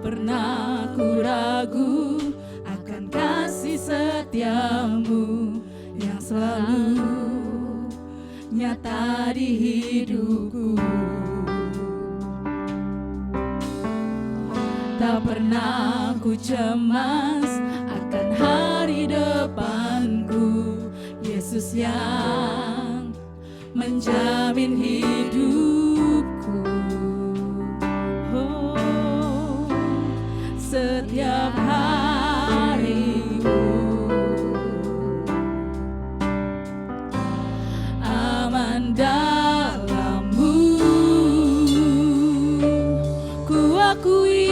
pernah ku ragu akan kasih setiamu yang selalu nyata di hidupku. Tak pernah ku cemas akan hari depanku. Yesus yang menjamin hidupku. Oh, setiap harimu aman dalam-Mu. Ku akui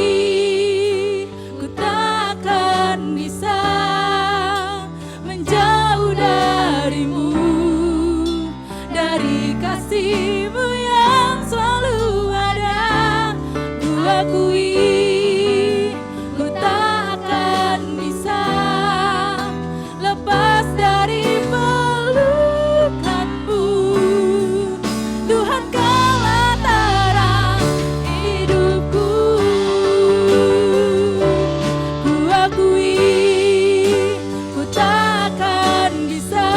ku takkan bisa menjauh dari-Mu, dari kasih-Mu yang selalu ada. Ku akui ku tak akan bisa lepas dari pelukan-Mu. Tuhan, Kaulah terang hidupku. Ku akui ku tak akan bisa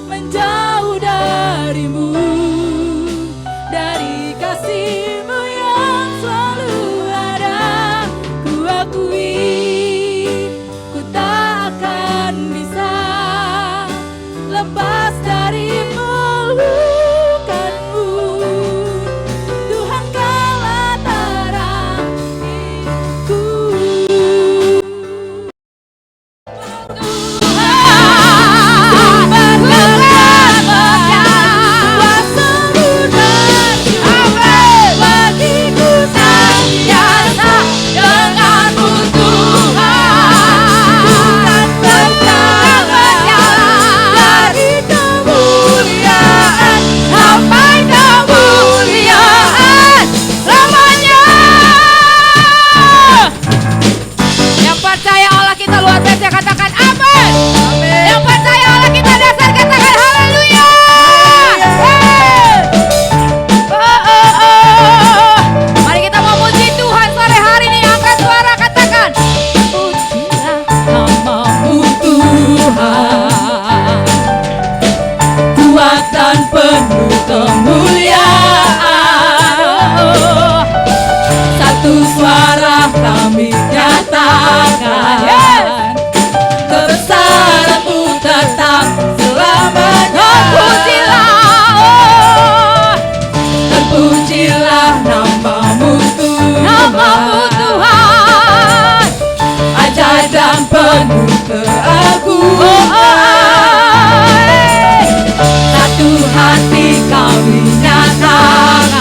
menjauh dari-Mu, dari kasih-Mu yang selalu ada. Ku akui ku tak akan bisa lepas dari pelukan-Mu. Tuhan, Kaulah terang hidupku. Yang percaya Allah kita luar biasa katakan amin. Yang percaya Allah kita dasar katakan haleluya. Mari kita memuji Tuhan sore hari ini. Angkat suara katakan pujilah nama-Mu Tuhan, kuat dan penuh kemuliaan. Satu suara kami nyatakan, kebesaran-Mu tetap selamanya. Terpujilah nama-Mu Tuhan, ajaib dan penuh keagungan. Satu hati kami nyatakan,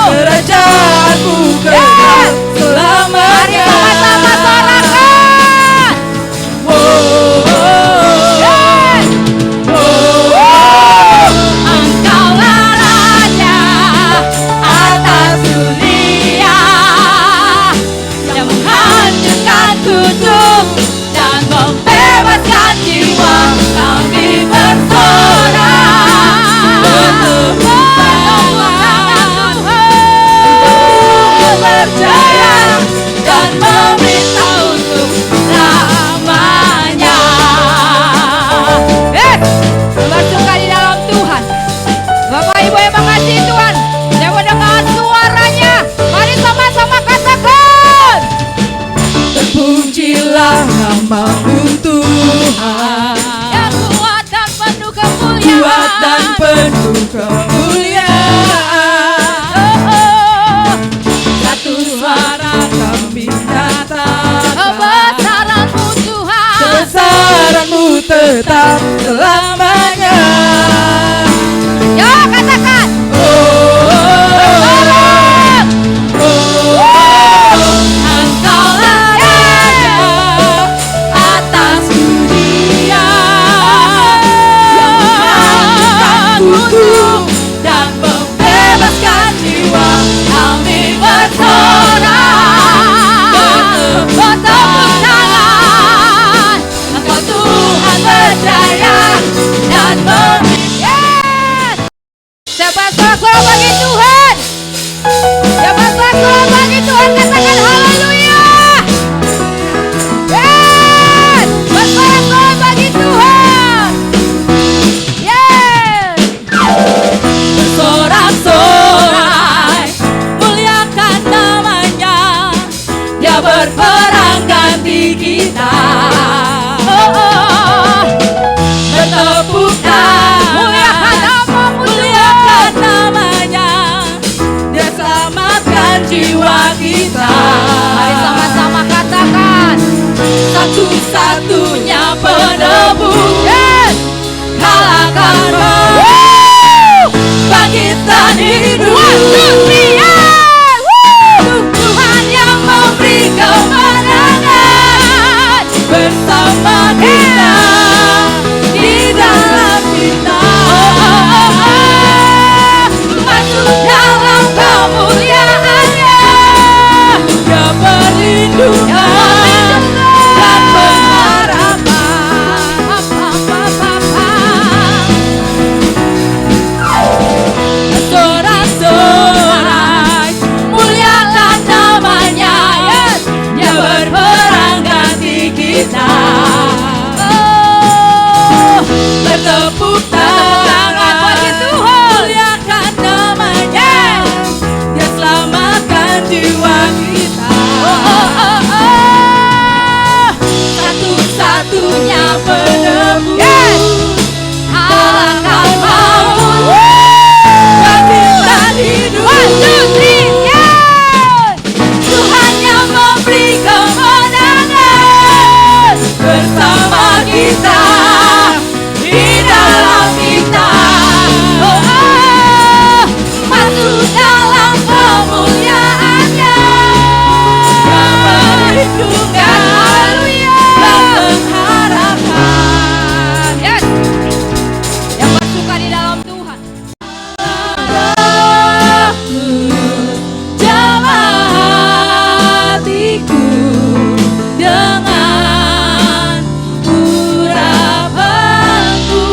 kerajaanmu kekal selamanya. Mari sama-sama sorakan. Engkaulah Raja atas dunia, yang menghancurkan kutuk dan membebaskan jiwa. Kami bersorak bertepuk tangan Tuhan, percaya dan meminta untuk selamanya. Bersuka di dalam Tuhan. Bapak Ibu yang mengasihi Tuhan, yang mendengar suaranya, mari sama-sama katakan, terpujilah nama-Mu Tuhan, yang kuat dan penuh kemuliaan. Kuat dan penuh kemuliaan. Satu suara kami nyatakan, kebesaran-Mu Tuhan, kebesaran-Mu tetap selamanya. Ya katakan, Engkaulah Raja atas dunia, yang menghancurkan kutuk dan membebaskan jiwa. Kami bersorak bertepuk tangan, Engkau Tuhan berjaya jiwa kita. Mari sama-sama katakan, satu-satunya penebus. yes, Kalahkan bangkitan hidup. 1, 2, 3, yes, Tuhan yang memberi kemenangan bersama kita, di dalam kita. Masuk dalam kemuliaannya, Dia perlindungan dan pengharapan. Sorak-sorai mulialah namanya, yes. Dia berperang ganti kita. Bertepuk tangan bagi Tuhan, muliakan namanya. Dia selamatkan jiwa kita. Satu-satunya penebus, yes. Kalahkan maut, bangkitkan hidup. 1, 2, 3, yes, Tuhan yang memberi kemenangan bersama kita, di dalam kita. Masuk dalam kemuliaannya, yang perlindungan dan pengharapan. yes, yang bersuka di dalam Tuhan. Jamah hatiku dengan urapanku,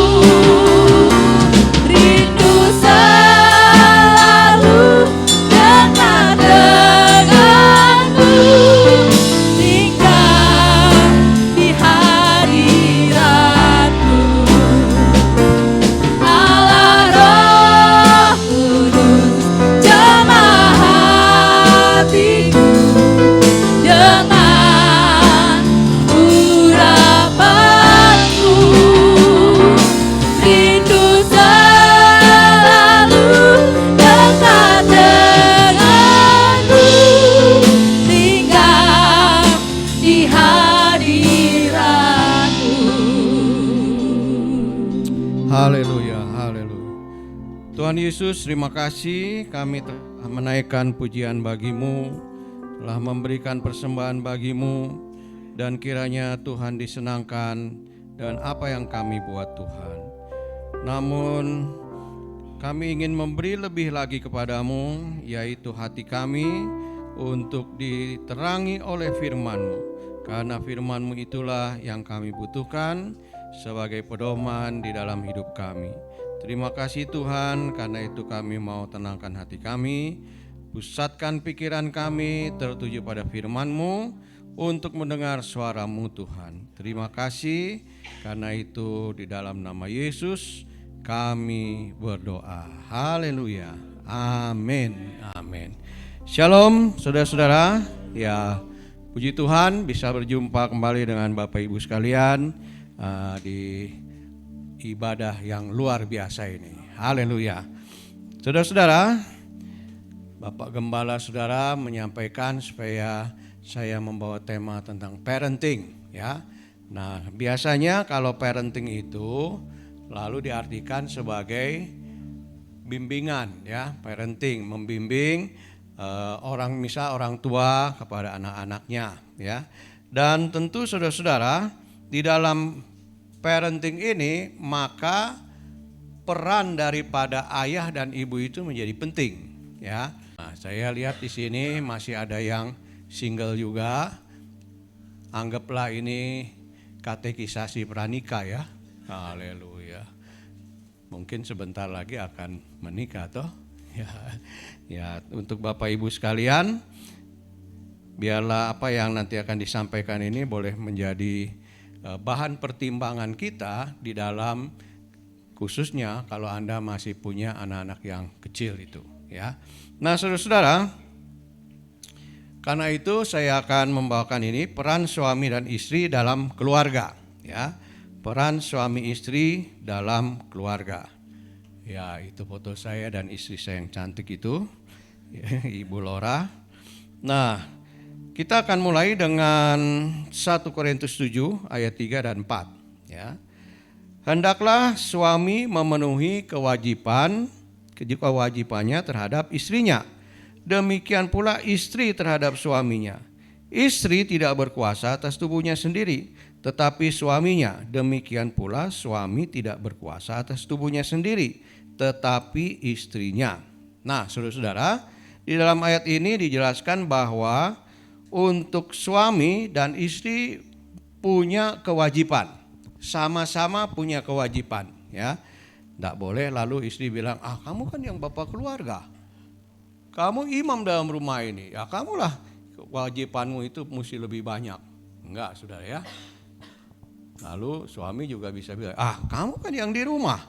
rindu selalu dekat denganmu, tinggal di hadiratmu. Allah Roh Kudus, jamah hatiku dengan urapanku, rindu selalu dekat denganmu, tinggal di hadiratmu. Haleluya, haleluya. Tuhan Yesus, terima kasih kami telah menaikkan pujian bagimu, telah memberikan persembahan bagimu, dan kiranya Tuhan disenangkan dengan apa yang kami buat Tuhan. Namun kami ingin memberi lebih lagi kepadamu, yaitu hati kami untuk diterangi oleh firman-Mu, karena firman-Mu itulah yang kami butuhkan sebagai pedoman di dalam hidup kami. Terima kasih Tuhan, karena itu kami mau tenangkan hati kami, pusatkan pikiran kami tertuju pada firman-Mu untuk mendengar suara-Mu Tuhan. Terima kasih, karena itu di dalam nama Yesus kami berdoa. Haleluya. Amin. Amin. Shalom saudara-saudara. Ya, puji Tuhan bisa berjumpa kembali dengan Bapak Ibu sekalian di ibadah yang luar biasa ini. Haleluya. Saudara-saudara, Bapak Gembala Saudara menyampaikan supaya saya membawa tema tentang parenting, ya. Nah, biasanya kalau parenting itu lalu diartikan sebagai bimbingan, ya. Parenting, membimbing orang tua kepada anak-anaknya, ya. Dan tentu saudara-saudara, di dalam parenting ini maka peran daripada ayah dan ibu itu menjadi penting, ya. Nah, saya lihat di sini masih ada yang single juga. Anggaplah ini katekisasi pranikah, ya. Haleluya. Mungkin sebentar lagi akan menikah toh. Ya, ya, untuk Bapak Ibu sekalian, biarlah apa yang nanti akan disampaikan ini boleh menjadi bahan pertimbangan kita di dalam, khususnya kalau Anda masih punya anak-anak yang kecil itu, ya. Nah, saudara-saudara, karena itu saya akan membawakan ini peran suami dan istri dalam keluarga, ya. Peran suami istri dalam keluarga. Ya, itu foto saya dan istri saya yang cantik itu, Ibu Lora. Nah, kita akan mulai dengan 1 Korintus 7 ayat 3 dan 4 ya. Hendaklah suami memenuhi kewajibannya terhadap istrinya. Demikian pula istri terhadap suaminya. Istri tidak berkuasa atas tubuhnya sendiri, tetapi suaminya. Demikian pula suami tidak berkuasa atas tubuhnya sendiri, tetapi istrinya. Nah, saudara-saudara, di dalam ayat ini dijelaskan bahwa untuk suami dan istri punya kewajiban, sama-sama punya kewajiban ya. Tidak boleh lalu istri bilang, kamu kan yang bapak keluarga, kamu imam dalam rumah ini, ya kamulah kewajibanmu itu mesti lebih banyak. Enggak, saudara ya. Lalu suami juga bisa bilang, kamu kan yang di rumah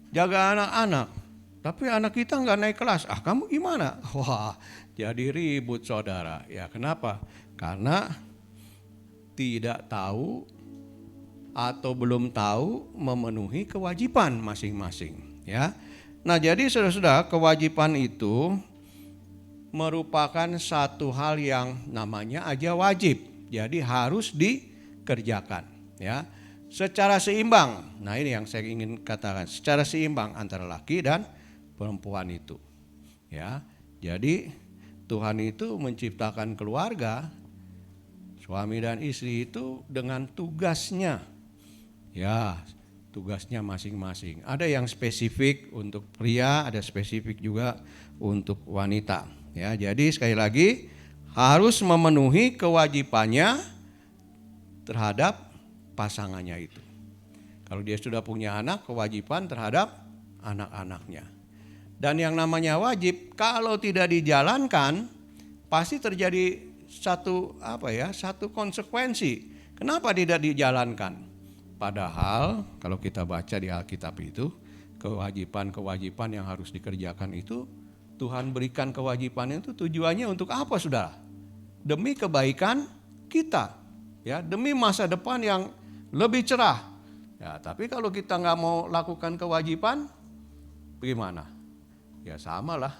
jaga anak-anak, tapi anak kita nggak naik kelas, kamu gimana? Wah, jadi ribut saudara. Ya kenapa? Karena tidak tahu atau belum tahu memenuhi kewajiban masing-masing. Ya. Nah jadi saudara-saudara, kewajiban itu merupakan satu hal yang namanya aja wajib. Jadi harus dikerjakan. Ya. Secara seimbang. Nah ini yang saya ingin katakan. Secara seimbang antara laki dan perempuan itu. Ya. Jadi Tuhan itu menciptakan keluarga, suami dan istri itu dengan tugasnya. Ya, tugasnya masing-masing. Ada yang spesifik untuk pria, ada spesifik juga untuk wanita. Ya, jadi sekali lagi harus memenuhi kewajibannya terhadap pasangannya itu. Kalau dia sudah punya anak, kewajiban terhadap anak-anaknya. Dan yang namanya wajib kalau tidak dijalankan pasti terjadi satu konsekuensi. Kenapa tidak dijalankan? Padahal kalau kita baca di Alkitab itu kewajiban-kewajiban yang harus dikerjakan itu Tuhan berikan kewajiban itu tujuannya untuk apa, saudara? Demi kebaikan kita, ya, demi masa depan yang lebih cerah. Ya, tapi kalau kita nggak mau lakukan kewajiban, bagaimana? Ya sama lah,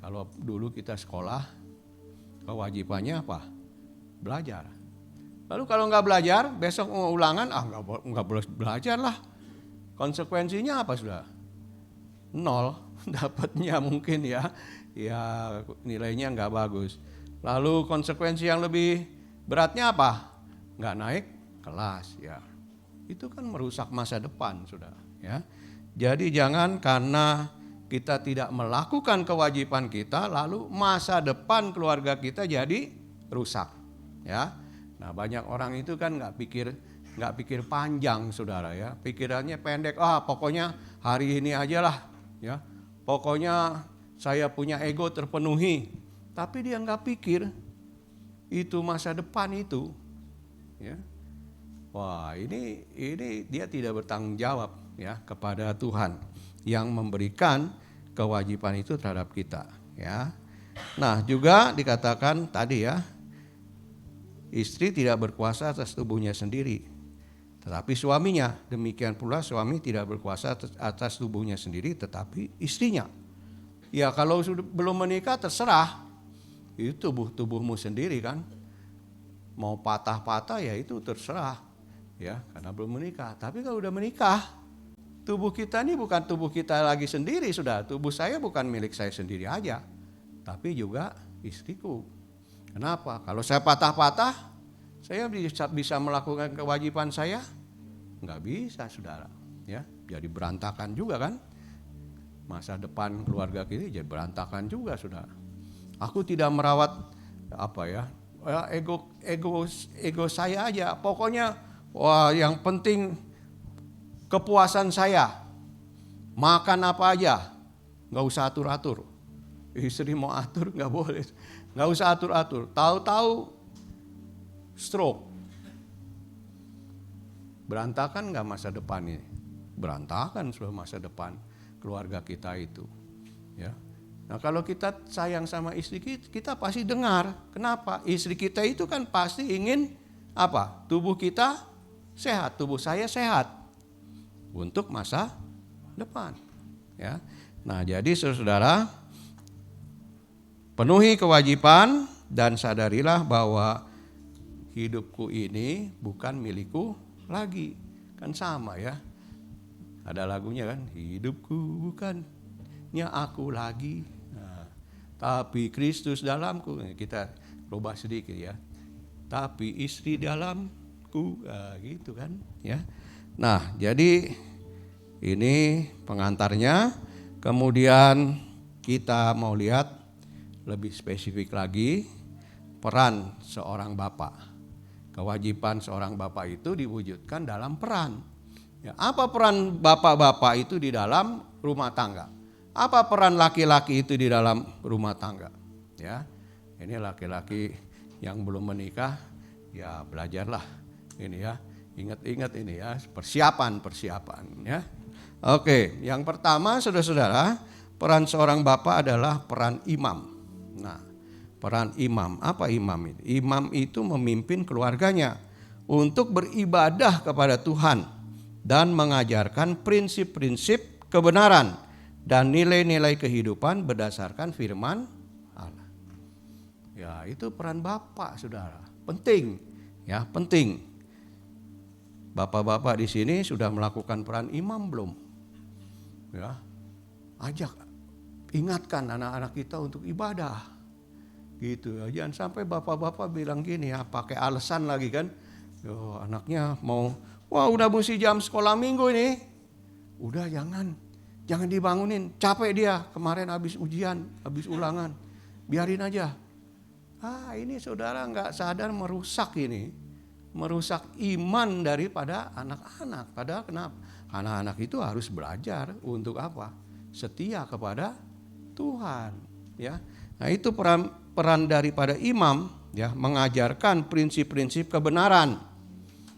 kalau dulu kita sekolah, kewajibannya apa? Belajar. Lalu kalau nggak belajar, besok mau ulangan, nggak boleh belajar lah. Konsekuensinya apa sudah? 0, dapatnya mungkin ya nilainya nggak bagus. Lalu konsekuensi yang lebih beratnya apa? Nggak naik kelas ya. Itu kan merusak masa depan sudah ya. Jadi jangan karena kita tidak melakukan kewajiban kita, lalu masa depan keluarga kita jadi rusak, ya. Nah banyak orang itu kan nggak pikir panjang, saudara ya. Pikirannya pendek. Pokoknya hari ini aja lah, ya. Pokoknya saya punya ego terpenuhi. Tapi dia nggak pikir itu masa depan itu, ya. Wah ini dia tidak bertanggung jawab ya kepada Tuhan yang memberikan kewajiban itu terhadap kita ya. Nah juga dikatakan tadi ya, istri tidak berkuasa atas tubuhnya sendiri tetapi suaminya. Demikian pula suami tidak berkuasa atas tubuhnya sendiri tetapi istrinya. Ya kalau sudah belum menikah terserah, itu tubuhmu sendiri kan. Mau patah-patah ya itu terserah ya karena belum menikah. Tapi kalau udah menikah, tubuh kita ini bukan tubuh kita lagi sendiri, sudah. Tubuh saya bukan milik saya sendiri aja, tapi juga istriku. Kenapa? Kalau saya patah-patah, saya bisa melakukan kewajiban saya? Enggak bisa, saudara. Ya, jadi berantakan juga kan. Masa depan keluarga kita jadi berantakan juga, saudara. Aku tidak merawat ego saya aja. Pokoknya yang penting kepuasan saya, makan apa aja, nggak usah atur-atur. Istri mau atur nggak boleh, nggak usah atur-atur. Tahu-tahu stroke, berantakan nggak masa depan ini? Berantakan sudah masa depan keluarga kita itu. Ya. Nah kalau kita sayang sama istri kita pasti dengar. Kenapa? Istri kita itu kan pasti ingin apa? Tubuh kita sehat, tubuh saya sehat. Untuk masa depan, ya. Nah, jadi saudara, penuhi kewajiban dan sadarilah bahwa hidupku ini bukan milikku lagi. Kan sama ya. Ada lagunya kan, hidupku bukannya aku lagi, tapi Kristus dalamku. Kita rubah sedikit ya. Tapi istri dalamku, gitu kan ya. Nah, jadi ini pengantarnya. Kemudian kita mau lihat lebih spesifik lagi peran seorang bapak. Kewajiban seorang bapak itu diwujudkan dalam peran. Ya, apa peran bapak-bapak itu di dalam rumah tangga? Apa peran laki-laki itu di dalam rumah tangga? Ya, ini laki-laki yang belum menikah, ya belajarlah ini ya, ingat-ingat ini ya, persiapan ya. Oke, yang pertama saudara-saudara, peran seorang bapak adalah peran imam. Nah, peran imam, apa imam itu? Imam itu memimpin keluarganya untuk beribadah kepada Tuhan dan mengajarkan prinsip-prinsip kebenaran dan nilai-nilai kehidupan berdasarkan firman Allah. Ya, itu peran bapak, saudara. Penting, ya, penting. Bapak-bapak di sini sudah melakukan peran imam belum? Ya, ajak, ingatkan anak-anak kita untuk ibadah. Gitu ya, jangan sampai bapak-bapak bilang gini ya, pakai alasan lagi kan. Yo, anaknya mau, wah udah mesti jam sekolah minggu ini. Udah jangan dibangunin, capek dia kemarin habis ujian, habis ulangan. Biarin aja. Ini saudara nggak sadar merusak iman daripada anak-anak. Padahal kenapa? Anak-anak itu harus belajar untuk apa? Setia kepada Tuhan. Ya, nah itu peran daripada imam ya, mengajarkan prinsip-prinsip kebenaran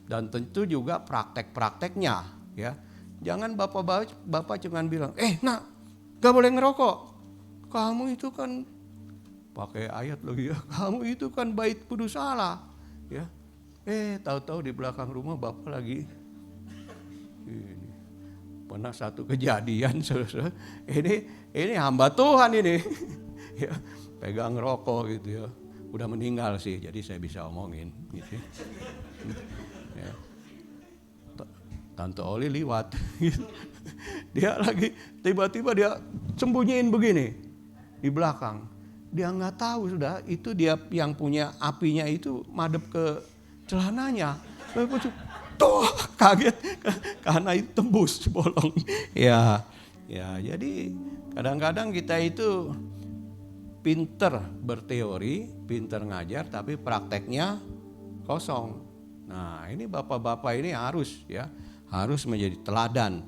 dan tentu juga praktek-prakteknya ya. Jangan bapak cuma bilang, nak gak boleh ngerokok, kamu itu kan pakai ayat lagi ya, kamu itu kan bait kudus Allah ya. Tahu-tahu di belakang rumah bapak lagi ini. Pernah satu kejadian saudara, ini hamba Tuhan ini ya, pegang rokok gitu ya. Udah meninggal sih, jadi saya bisa omongin gitu ya. Tante Oli liwat gitu. Dia lagi tiba-tiba dia sembunyiin begini di belakang. Dia nggak tahu sudah itu dia yang punya apinya itu madep ke celananya. Tuh kaget karena itu tembus bolong. Ya jadi kadang-kadang kita itu pinter berteori, pinter ngajar, tapi prakteknya kosong. Nah ini bapak-bapak ini harus menjadi teladan.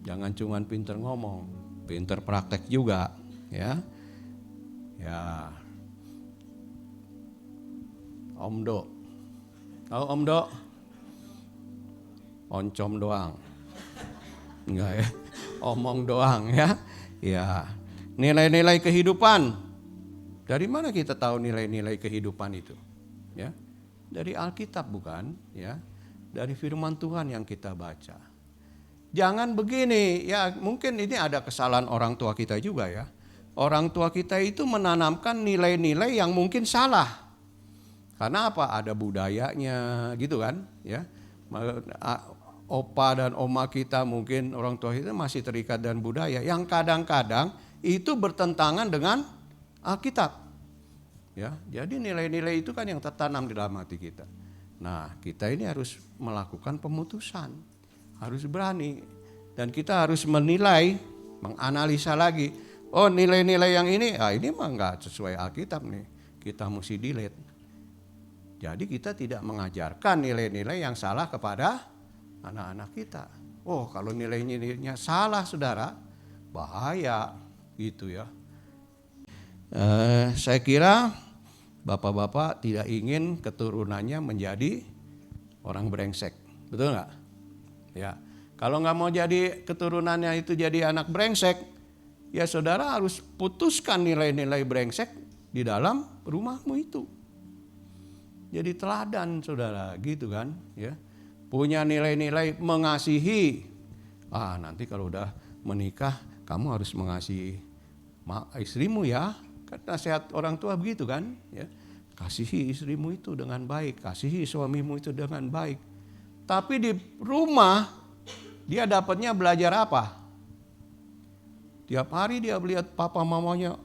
Jangan cuma pinter ngomong, pinter praktek juga, ya. Ya. Om Do, tahu Om Do? Oncom doang, enggak ya? Omong doang ya. Ya. Nilai-nilai kehidupan. Dari mana kita tahu nilai-nilai kehidupan itu? Ya, dari Alkitab bukan? Ya, dari firman Tuhan yang kita baca. Jangan begini, ya mungkin ini ada kesalahan orang tua kita juga ya. Orang tua kita itu menanamkan nilai-nilai yang mungkin salah. Karena apa? Ada budayanya gitu kan? Ya, opa dan oma kita mungkin orang tua kita masih terikat dengan budaya yang kadang-kadang itu bertentangan dengan Alkitab. Ya, jadi nilai-nilai itu kan yang tertanam di dalam hati kita. Nah, kita ini harus melakukan pemutusan, harus berani, dan kita harus menilai, menganalisa lagi. Oh, nilai-nilai yang ini mah nggak sesuai Alkitab nih, kita mesti delete. Jadi kita tidak mengajarkan nilai-nilai yang salah kepada anak-anak kita. Oh, kalau nilai-nilainya salah, saudara, bahaya gitu ya. Saya kira bapak-bapak tidak ingin keturunannya menjadi orang brengsek, betul nggak? Ya, kalau nggak mau jadi keturunannya itu jadi anak brengsek, ya saudara harus putuskan nilai-nilai brengsek di dalam rumahmu itu. Jadi teladan saudara, gitu kan? Ya, punya nilai-nilai mengasihi. Nanti kalau udah menikah, kamu harus mengasihi istrimu ya. Nasihat orang tua begitu kan, ya. Kasihi istrimu itu dengan baik, kasihi suamimu itu dengan baik. Tapi di rumah dia dapatnya belajar apa? Tiap hari dia melihat papa mamanya.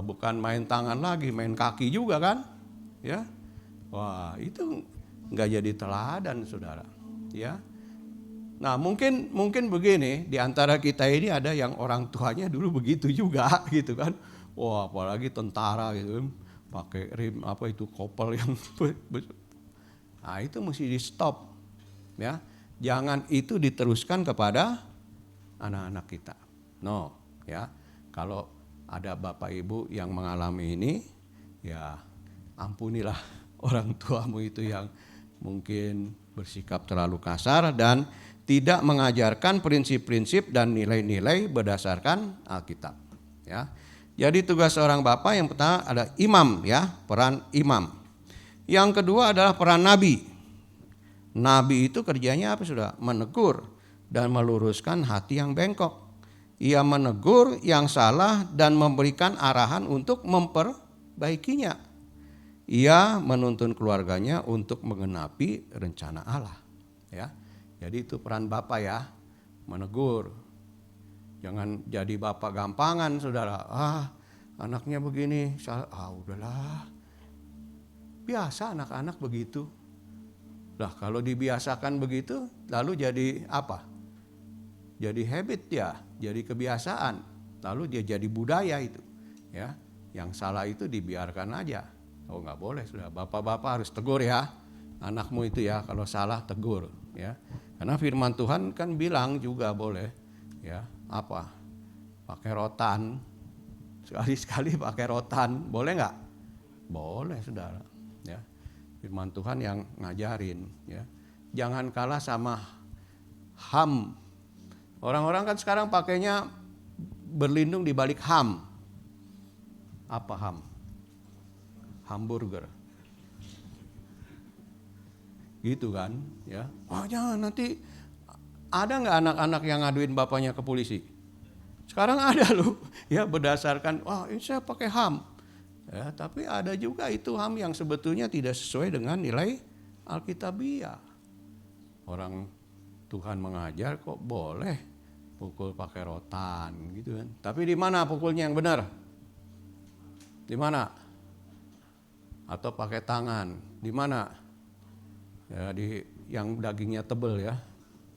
Bukan main tangan lagi, main kaki juga kan? Ya, wah itu nggak jadi teladan, saudara. Ya, nah mungkin begini, di antara kita ini ada yang orang tuanya dulu begitu juga, gitu kan? Wah, apalagi tentara gitu, pakai rim apa itu kopel yang, nah itu mesti di stop, ya. Jangan itu diteruskan kepada anak-anak kita. No, ya. Kalau ada bapak ibu yang mengalami ini, ya ampunilah orang tuamu itu yang mungkin bersikap terlalu kasar dan tidak mengajarkan prinsip-prinsip dan nilai-nilai berdasarkan Alkitab. Ya. Jadi tugas seorang bapak yang pertama ada imam, ya, peran imam. Yang kedua adalah peran nabi. Nabi itu kerjanya apa, sudah? Menegur dan meluruskan hati yang bengkok. Ia menegur yang salah dan memberikan arahan untuk memperbaikinya. Ia menuntun keluarganya untuk menggenapi rencana Allah. Ya, jadi itu peran bapak, ya, menegur. Jangan jadi bapak gampangan, saudara. Anaknya begini, udahlah. Biasa anak-anak begitu. Lah kalau dibiasakan begitu, lalu jadi apa? Jadi habit ya, jadi kebiasaan. Lalu dia jadi budaya itu. Ya, yang salah itu dibiarkan aja. Oh, nggak boleh, sudah. Bapak-bapak harus tegur, ya. Anakmu itu, ya, kalau salah tegur, ya. Karena firman Tuhan kan bilang juga boleh, ya, apa? Pakai rotan. Sekali-sekali pakai rotan, boleh nggak? Boleh, saudara. Ya. Firman Tuhan yang ngajarin, ya. Jangan kalah sama HAM. Orang-orang kan sekarang pakainya berlindung di balik HAM. Apa HAM? Hamburger. Gitu kan, ya. Jangan, nanti ada nggak anak-anak yang ngaduin bapaknya ke polisi? Sekarang ada loh, ya, berdasarkan ini saya pakai HAM. Ya, tapi ada juga itu HAM yang sebetulnya tidak sesuai dengan nilai Alkitabiah. Orang Tuhan mengajar kok boleh pukul pakai rotan gitu kan. Tapi di mana pukulnya yang benar? Di mana? Atau pakai tangan? Di mana? Ya, di yang dagingnya tebel, ya,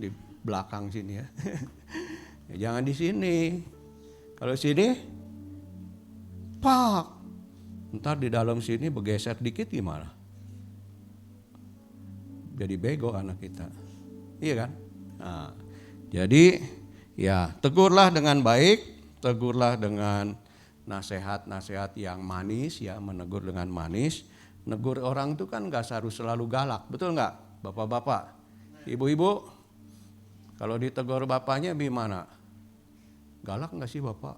di belakang sini, ya. Ya, jangan di sini. Kalau sini, pak. Ntar di dalam sini bergeser dikit gimana? Jadi bego anak kita. Iya kan? Nah, jadi ya tegurlah dengan baik, tegurlah dengan nasihat-nasihat yang manis, ya, menegur dengan manis. Negur orang itu kan gak harus selalu galak, betul gak? Bapak-bapak, ibu-ibu, kalau ditegur bapaknya gimana? Galak gak sih bapak?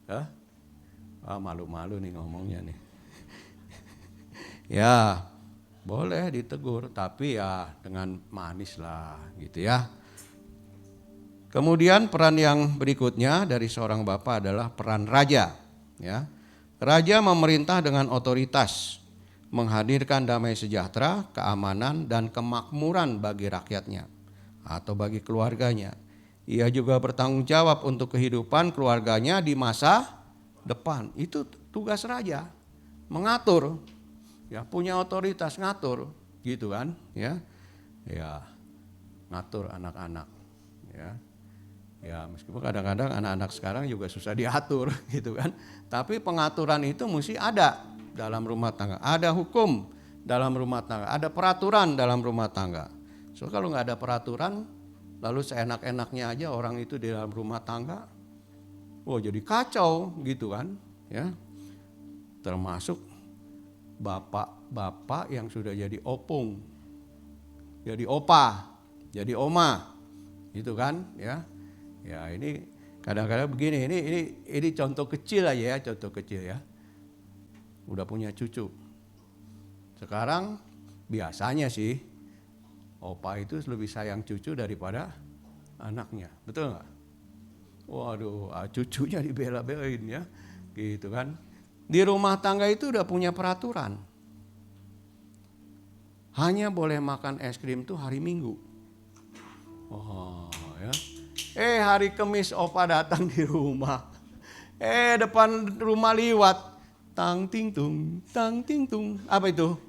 Hah? Malu-malu nih ngomongnya nih. Ya, boleh ditegur, tapi ya dengan manis lah, gitu, ya. Kemudian peran yang berikutnya dari seorang bapak adalah peran raja, ya. Raja memerintah dengan otoritas, menghadirkan damai sejahtera, keamanan dan kemakmuran bagi rakyatnya atau bagi keluarganya. Ia juga bertanggung jawab untuk kehidupan keluarganya di masa depan. Itu tugas raja, mengatur, ya, punya otoritas ngatur, gitu kan, ya, ya, ngatur anak-anak, ya, ya, meskipun kadang-kadang anak-anak sekarang juga susah diatur, gitu kan, tapi pengaturan itu mesti ada dalam rumah tangga, ada hukum dalam rumah tangga, ada peraturan dalam rumah tangga. So kalau nggak ada peraturan, lalu seenak-enaknya aja orang itu di dalam rumah tangga, jadi kacau, gitu kan, ya. Termasuk bapak-bapak yang sudah jadi opung, jadi opa, jadi oma, gitu kan, ya. Ya, ini kadang-kadang begini, ini contoh kecil aja, ya, contoh kecil, ya. Udah punya cucu. Sekarang biasanya sih opa itu lebih sayang cucu daripada anaknya, betul nggak? Waduh, cucunya dibela-belain ya, gitu kan. Di rumah tangga itu udah punya peraturan. Hanya boleh makan es krim tuh hari Minggu. Oh ya. Hari Kamis opa datang di rumah. Depan rumah liwat. Tang ting tung, tang ting tung. Apa itu?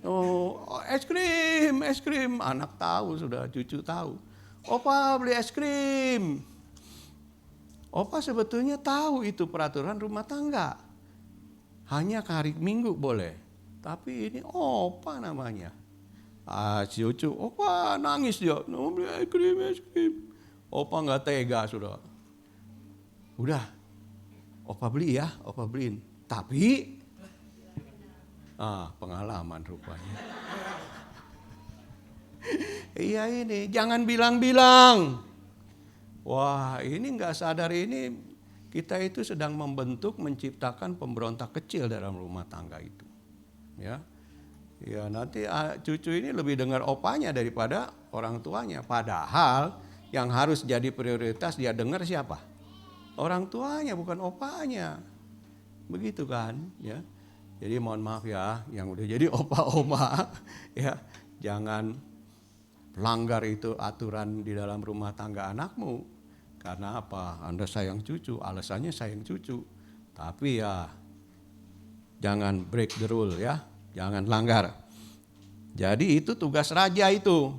Oh, es krim, es krim. Anak tahu sudah, cucu tahu. Opa beli es krim. Opa sebetulnya tahu itu peraturan rumah tangga. Hanya hari Minggu boleh. Tapi ini opa namanya. Cucu, opa nangis dia. Mau beli es krim, es krim. Opa nggak tega sudah. Udah, opa beli ya, opa beliin. Tapi, pengalaman rupanya. Iya ini, jangan bilang-bilang. Wah ini nggak sadar ini kita itu sedang membentuk, menciptakan pemberontak kecil dalam rumah tangga itu. Ya nanti cucu ini lebih dengar opanya daripada orang tuanya. Padahal yang harus jadi prioritas dia dengar siapa? Orang tuanya bukan opanya. Begitu kan ya. Jadi mohon maaf ya yang udah jadi opa oma ya, jangan langgar itu aturan di dalam rumah tangga anakmu. Karena apa? Anda sayang cucu, alasannya sayang cucu. Tapi ya jangan break the rule ya, jangan langgar. Jadi itu tugas raja itu.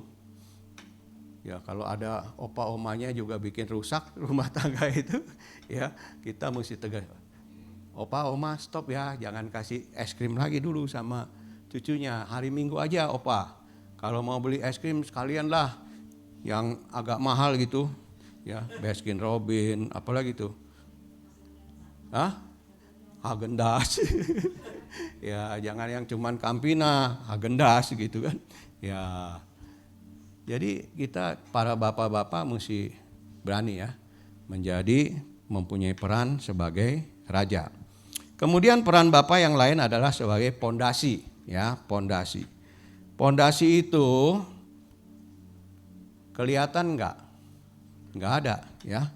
Ya kalau ada opa omanya juga bikin rusak rumah tangga itu, ya kita mesti tegas. Opa oma stop ya, jangan kasih es krim lagi dulu sama cucunya. Hari Minggu aja opa. Kalau mau beli es krim sekalian lah yang agak mahal gitu. Ya, Baskin Robin, apalagi tuh? Häagen-Dazs. Ya, jangan yang cuman Campina, Häagen-Dazs gitu kan. Ya. Jadi kita para bapak-bapak mesti berani ya menjadi mempunyai peran sebagai raja. Kemudian peran bapak yang lain adalah sebagai pondasi, ya, pondasi. Pondasi itu kelihatan enggak? Enggak ada ya.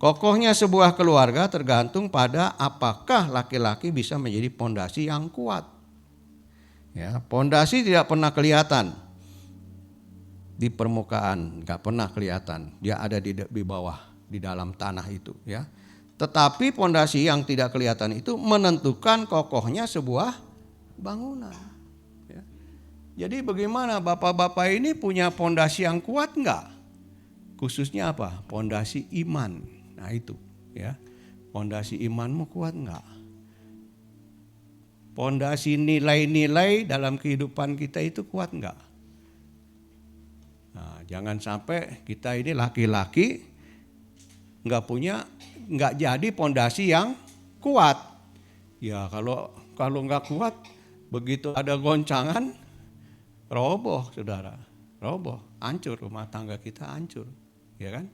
Kokohnya sebuah keluarga tergantung pada apakah laki-laki bisa menjadi pondasi yang kuat. Ya, pondasi tidak pernah kelihatan di permukaan, enggak pernah kelihatan. Dia ada di bawah, di dalam tanah itu ya. Tetapi pondasi yang tidak kelihatan itu menentukan kokohnya sebuah bangunan. Ya. Jadi bagaimana bapak-bapak ini punya pondasi yang kuat enggak? Khususnya apa? Pondasi iman. Nah itu ya. Pondasi imanmu kuat enggak? Pondasi nilai-nilai dalam kehidupan kita itu kuat enggak? Nah, jangan sampai kita ini laki-laki enggak jadi pondasi yang kuat. Ya kalau enggak kuat, begitu ada goncangan roboh saudara. Roboh, hancur rumah tangga kita hancur. Ya kan?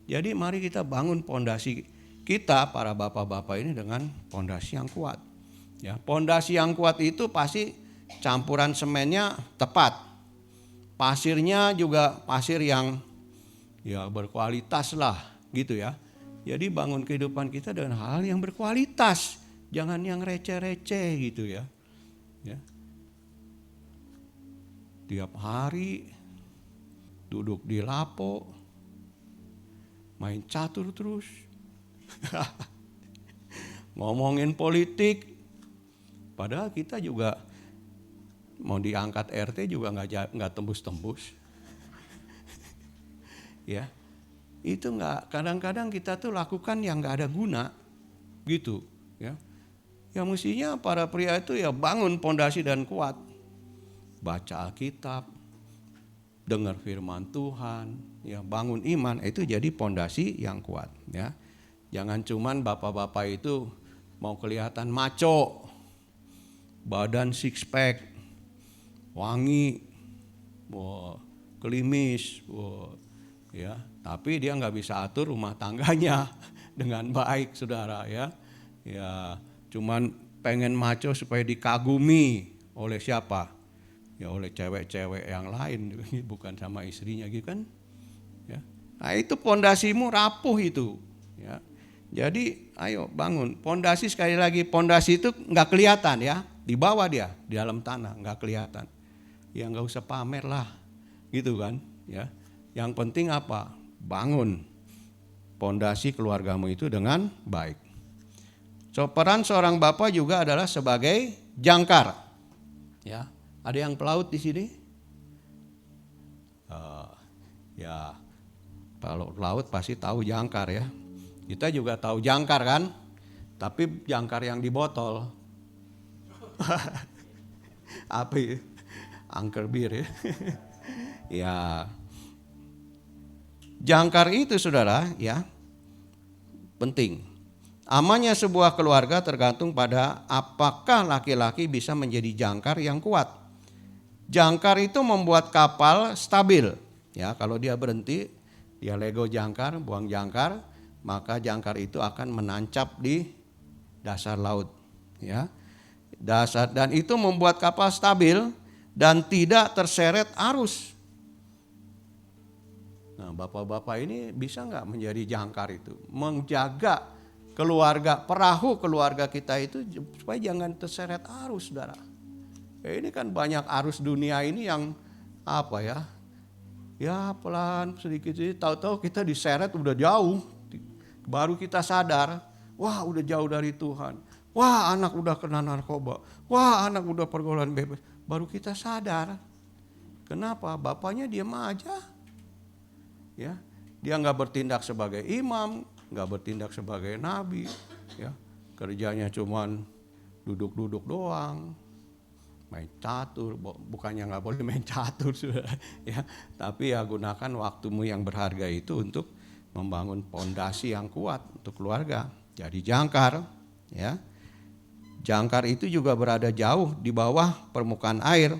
Jadi mari kita bangun pondasi kita para bapak-bapak ini dengan pondasi yang kuat. Ya, pondasi yang kuat itu pasti campuran semennya tepat. Pasirnya juga pasir yang ya berkualitas lah, gitu ya. Jadi bangun kehidupan kita dengan hal yang berkualitas, jangan yang receh-receh gitu ya. Ya. Tiap hari duduk di lapo, main catur terus, ngomongin politik, padahal kita juga mau diangkat RT juga nggak tembus-tembus, ya itu nggak. Kadang-kadang kita tuh lakukan yang nggak ada guna, gitu, ya. Ya mestinya para pria itu ya bangun pondasi dan kuat, baca Alkitab, dengar firman Tuhan, ya bangun iman, itu jadi pondasi yang kuat ya. Jangan cuman bapak-bapak itu mau kelihatan maco, badan six pack, wangi, klimis, ya, tapi dia nggak bisa atur rumah tangganya dengan baik saudara ya. Ya cuman pengen maco supaya dikagumi oleh siapa? Ya oleh cewek-cewek yang lain, bukan sama istrinya gitu kan. Ya. Nah, itu pondasimu rapuh itu. Ya. Jadi ayo bangun. Pondasi sekali lagi, pondasi itu nggak kelihatan ya. Di bawah dia, di dalam tanah nggak kelihatan. Ya nggak usah pamer lah, gitu kan. Ya. Yang penting apa? Bangun pondasi keluargamu itu dengan baik. Peran seorang bapak juga adalah sebagai jangkar. Ya, ada yang pelaut di sini? Ya, kalau pelaut pasti tahu jangkar ya. Kita juga tahu jangkar kan, tapi jangkar yang di botol. Apa ya? Angker bir ya. Ya, jangkar itu saudara ya penting. Amannya sebuah keluarga tergantung pada apakah laki-laki bisa menjadi jangkar yang kuat. Jangkar itu membuat kapal stabil. Ya, kalau dia berhenti, dia lego jangkar, buang jangkar, maka jangkar itu akan menancap di dasar laut. Ya, dan itu membuat kapal stabil dan tidak terseret arus. Nah, bapak-bapak ini bisa nggak menjadi jangkar itu, menjaga keluarga, perahu keluarga kita itu supaya jangan terseret arus, saudara. Ini kan banyak arus dunia ini yang apa ya? Ya pelan sedikit, tahu-tahu kita diseret udah jauh, baru kita sadar, wah udah jauh dari Tuhan, wah anak udah kena narkoba, wah anak udah pergaulan bebas, baru kita sadar. Kenapa? Bapaknya diam aja, ya dia nggak bertindak sebagai imam, nggak bertindak sebagai nabi, ya kerjanya cuman duduk-duduk doang. Main catur, bukannya nggak boleh main catur, ya, tapi ya gunakan waktumu yang berharga itu untuk membangun pondasi yang kuat untuk keluarga. Jadi jangkar, ya, jangkar itu juga berada jauh di bawah permukaan air,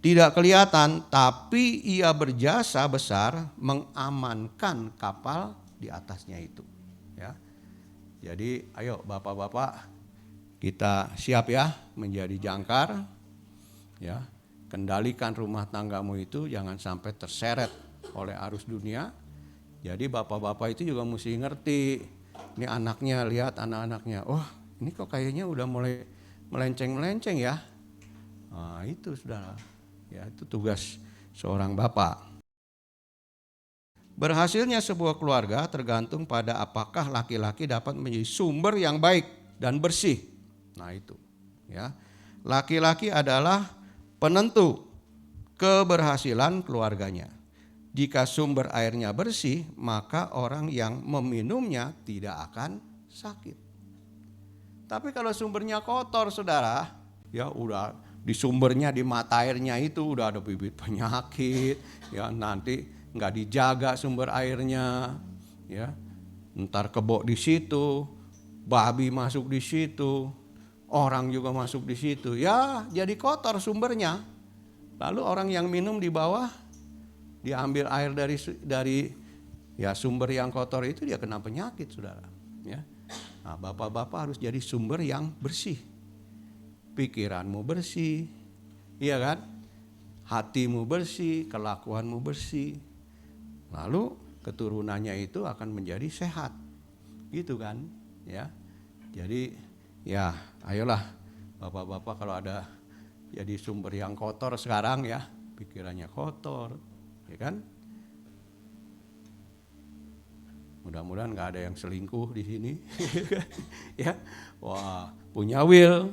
tidak kelihatan, tapi ia berjasa besar mengamankan kapal di atasnya itu. Ya, jadi ayo bapak-bapak, kita siap ya menjadi jangkar, ya. Kendalikan rumah tanggamu itu jangan sampai terseret oleh arus dunia. Jadi bapak-bapak itu juga mesti ngerti. Ini anaknya, lihat anak-anaknya. Oh, ini kok kayaknya udah mulai melenceng-melenceng ya. Nah, itu saudara. Ya, itu tugas seorang bapak. Berhasilnya sebuah keluarga tergantung pada apakah laki-laki dapat menjadi sumber yang baik dan bersih. Nah itu, ya, laki-laki adalah penentu keberhasilan keluarganya. Jika sumber airnya bersih, maka orang yang meminumnya tidak akan sakit. Tapi kalau sumbernya kotor, saudara, ya udah di sumbernya, di mata airnya itu udah ada bibit penyakit, ya nanti nggak dijaga sumber airnya, ya ntar kebo di situ, babi masuk di situ. Orang juga masuk di situ, ya jadi kotor sumbernya. Lalu orang yang minum di bawah, diambil air dari ya sumber yang kotor itu, dia kena penyakit, saudara. Ya, nah, bapak-bapak harus jadi sumber yang bersih, pikiranmu bersih, iya kan? Hatimu bersih, kelakuanmu bersih. Lalu keturunannya itu akan menjadi sehat, gitu kan? Ya, jadi ya, ayolah bapak-bapak kalau ada jadi sumber yang kotor sekarang ya, pikirannya kotor, ya kan? Mudah-mudahan nggak ada yang selingkuh di sini, ya. Wah, punya will,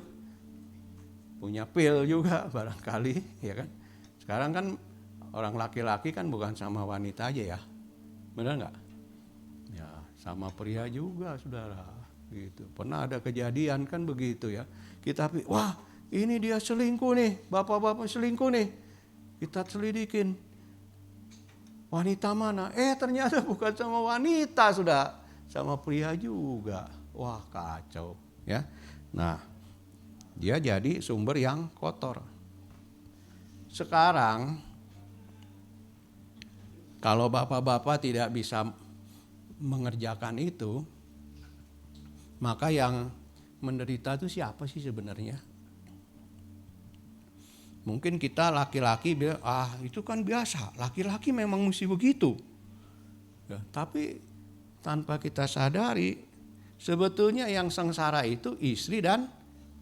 punya pil juga barangkali, ya kan? Sekarang kan orang laki-laki kan bukan sama wanita aja ya, benar nggak? Ya, sama pria juga, saudara. Gitu. Pernah ada kejadian kan begitu ya. Kita wah ini dia selingkuh nih, bapak-bapak selingkuh nih. Kita selidikin wanita mana? Ternyata bukan sama wanita, sudah sama pria juga. Wah kacau ya. Nah, dia jadi sumber yang kotor. Sekarang kalau bapak-bapak tidak bisa mengerjakan itu, maka yang menderita itu siapa sih sebenarnya? Mungkin kita laki-laki bilang, itu kan biasa, laki-laki memang mesti begitu. Ya, tapi tanpa kita sadari sebetulnya yang sengsara itu istri dan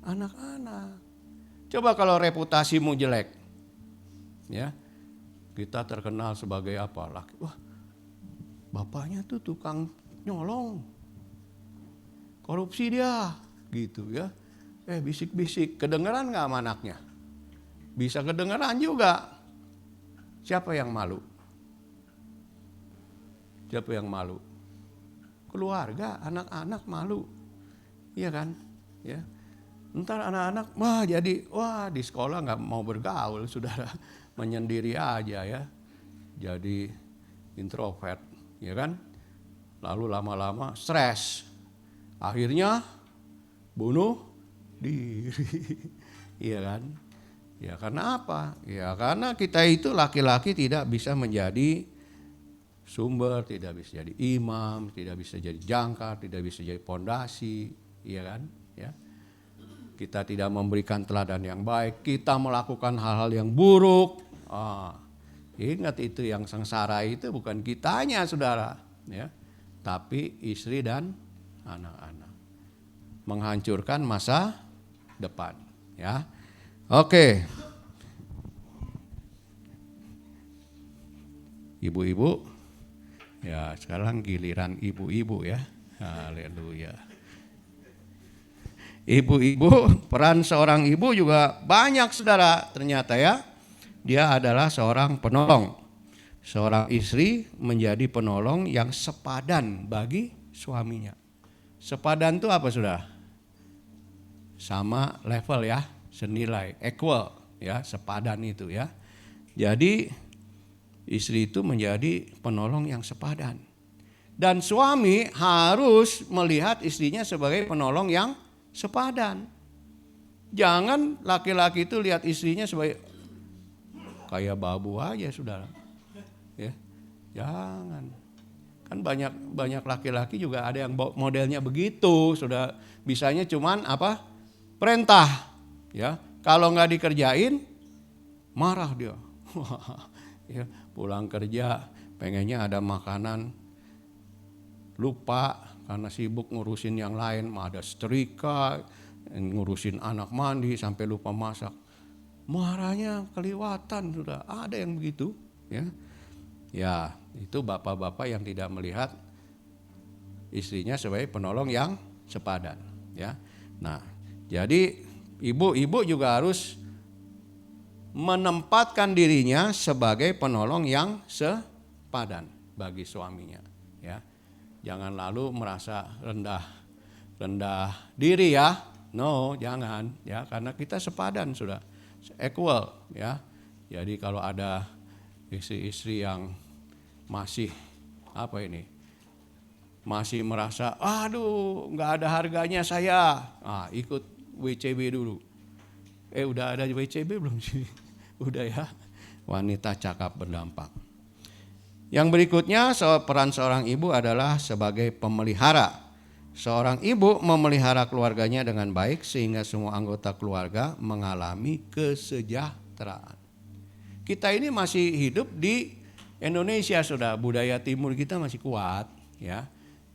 anak-anak. Coba kalau reputasimu jelek, ya kita terkenal sebagai apa? Laki, wah bapaknya tuh tukang nyolong, korupsi dia, gitu ya. Bisik-bisik, kedengeran nggak sama anaknya? Bisa kedengeran juga. Siapa yang malu? Siapa yang malu? Keluarga, anak-anak malu, iya kan? Ya. Ntar anak-anak di sekolah nggak mau bergaul, saudara, menyendiri aja ya, jadi introvert, ya kan? Lalu lama-lama stres, akhirnya bunuh diri, iya kan? Ya karena apa? Ya karena kita itu laki-laki tidak bisa menjadi sumber, tidak bisa jadi imam, tidak bisa jadi jangkar, tidak bisa jadi pondasi, iya kan? Ya. Kita tidak memberikan teladan yang baik, kita melakukan hal-hal yang buruk. Ingat itu, yang sengsara itu bukan kitanya, saudara, ya, tapi istri dan anak-anak. Menghancurkan masa depan, ya. Oke. Ibu-ibu, ya sekarang giliran ibu-ibu ya. Haleluya. Ibu-ibu, peran seorang ibu juga banyak, saudara, ternyata ya. Dia adalah seorang penolong. Seorang istri menjadi penolong yang sepadan bagi suaminya. Sepadan itu apa, saudara? Sama level ya, senilai, equal ya, sepadan itu ya. Jadi istri itu menjadi penolong yang sepadan. Dan suami harus melihat istrinya sebagai penolong yang sepadan. Jangan laki-laki itu lihat istrinya sebagai kayak babu aja, saudara. Ya, jangan. Kan banyak laki-laki juga ada yang modelnya begitu, sudah bisanya cuman apa? Perintah. Ya, kalau nggak dikerjain marah dia. Ya, pulang kerja pengennya ada makanan, lupa karena sibuk ngurusin yang lain, ada setrika, ngurusin anak mandi sampai lupa masak. Marahnya keliwatan, sudah ada yang begitu, ya. Ya, itu bapak-bapak yang tidak melihat istrinya sebagai penolong yang sepadan, ya. Nah, jadi ibu-ibu juga harus menempatkan dirinya sebagai penolong yang sepadan bagi suaminya, ya. Jangan lalu merasa rendah diri ya. No, jangan ya, karena kita sepadan, sudah equal ya. Jadi kalau ada istri-istri yang masih masih merasa aduh nggak ada harganya saya, ikut WCB dulu. Udah ada WCB belum sih? Udah ya. Wanita cakap berdampak. Yang berikutnya, peran seorang ibu adalah sebagai pemelihara. Seorang ibu memelihara keluarganya dengan baik sehingga semua anggota keluarga mengalami kesejahteraan. Kita ini masih hidup di Indonesia, sudah budaya timur kita masih kuat, ya.